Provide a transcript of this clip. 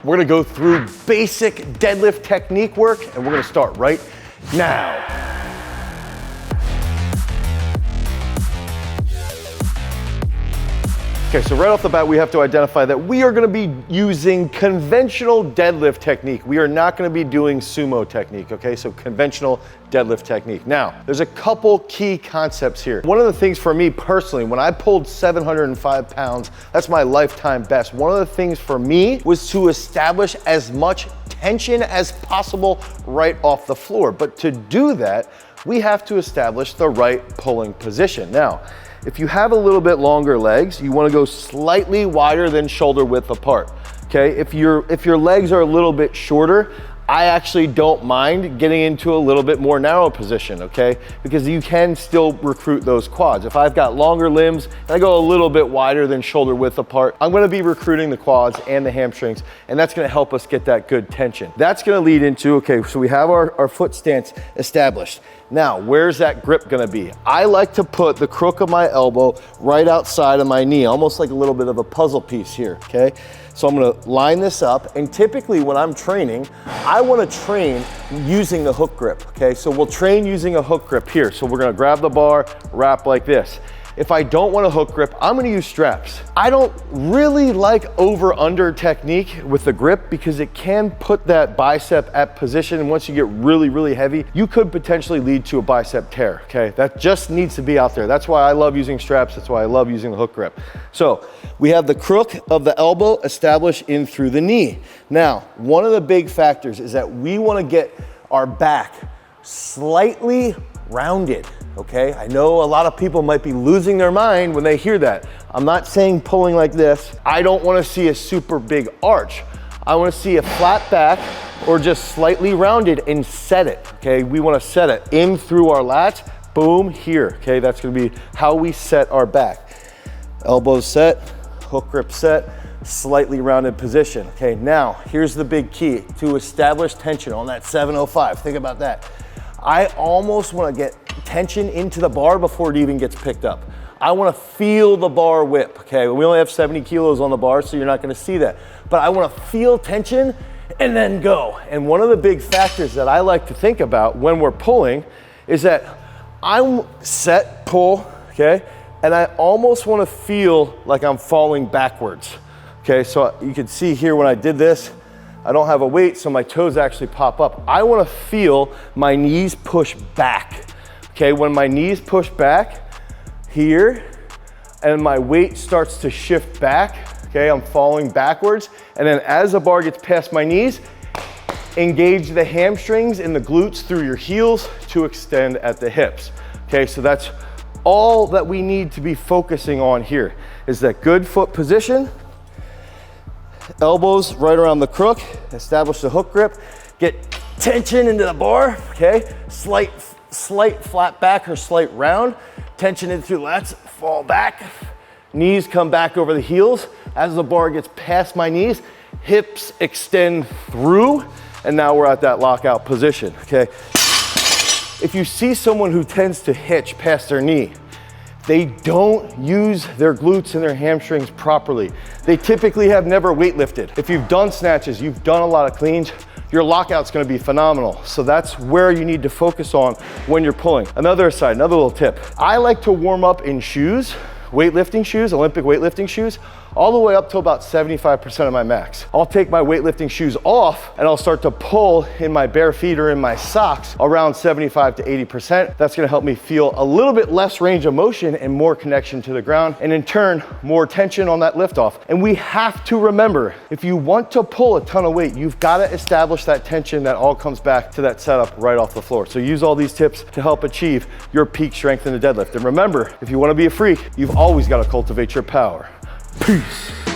We're gonna go through basic deadlift technique work, and we're gonna start right now. Okay, so right off the bat, we have to identify that we are gonna be using conventional deadlift technique. We are not gonna be doing sumo technique, okay? So conventional deadlift technique. Now, there's a couple key concepts here. One of the things for me personally, when I pulled 705 pounds, that's my lifetime best. One of the things for me was to establish as much tension as possible right off the floor. But to do that, we have to establish the right pulling position. Now, if you have a little bit longer legs, you wanna go slightly wider than shoulder width apart, okay? If your legs are a little bit shorter, I actually don't mind getting into a little bit more narrow position, okay? Because you can still recruit those quads. If I've got longer limbs and I go a little bit wider than shoulder width apart, I'm gonna be recruiting the quads and the hamstrings, and that's gonna help us get that good tension. That's gonna lead into, okay, so we have our foot stance established. Now, where's that grip gonna be? I like to put the crook of my elbow right outside of my knee, almost like a little bit of a puzzle piece here, okay? So I'm gonna line this up, and typically when I'm training, I wanna train using the hook grip, okay? So we'll train using a hook grip here. So we're gonna grab the bar, wrap like this. If I don't want a hook grip, I'm gonna use straps. I don't really like over-under technique with the grip because it can put that bicep at position, and once you get really, really heavy, you could potentially lead to a bicep tear, okay? That just needs to be out there. That's why I love using straps. That's why I love using the hook grip. So we have the crook of the elbow established in through the knee. Now, one of the big factors is that we wanna get our back slightly rounded. Okay, I know a lot of people might be losing their mind when they hear that. I'm not saying pulling like this. I don't want to see a super big arch. I want to see a flat back or just slightly rounded and set it. Okay, we want to set it in through our lats, boom, here. Okay, that's going to be how we set our back. Elbows set, hook grip set, slightly rounded position. Okay, now here's the big key to establish tension on that 705. Think about that. I almost want to get tension into the bar before it even gets picked up. I want to feel the bar whip, okay? We only have 70 kilos on the bar, so you're not going to see that. But I want to feel tension and then go. And one of the big factors that I like to think about when we're pulling is that I'm set, pull, okay? And I almost want to feel like I'm falling backwards, okay? So you can see here when I did this, I don't have a weight, so my toes actually pop up. I wanna feel my knees push back. Okay, when my knees push back here and my weight starts to shift back, okay, I'm falling backwards. And then as the bar gets past my knees, engage the hamstrings and the glutes through your heels to extend at the hips. Okay, so that's all that we need to be focusing on here is that good foot position. Elbows right around the crook, establish the hook grip, get tension into the bar, okay? Slight flat back or slight round, tension in through lats, fall back, knees come back over the heels. As the bar gets past my knees, hips extend through, and now we're at that lockout position, okay? If you see someone who tends to hitch past their knee, they don't use their glutes and their hamstrings properly. They typically have never weightlifted. If you've done snatches, you've done a lot of cleans, your lockout's gonna be phenomenal. So that's where you need to focus on when you're pulling. Another little tip. I like to warm up in shoes, weightlifting shoes, Olympic weightlifting shoes, all the way up to about 75% of my max. I'll take my weightlifting shoes off and I'll start to pull in my bare feet or in my socks around 75 to 80%. That's gonna help me feel a little bit less range of motion and more connection to the ground, and in turn, more tension on that liftoff. And we have to remember, if you want to pull a ton of weight, you've gotta establish that tension that all comes back to that setup right off the floor. So use all these tips to help achieve your peak strength in the deadlift. And remember, if you wanna be a freak, you've always gotta cultivate your power. Peace.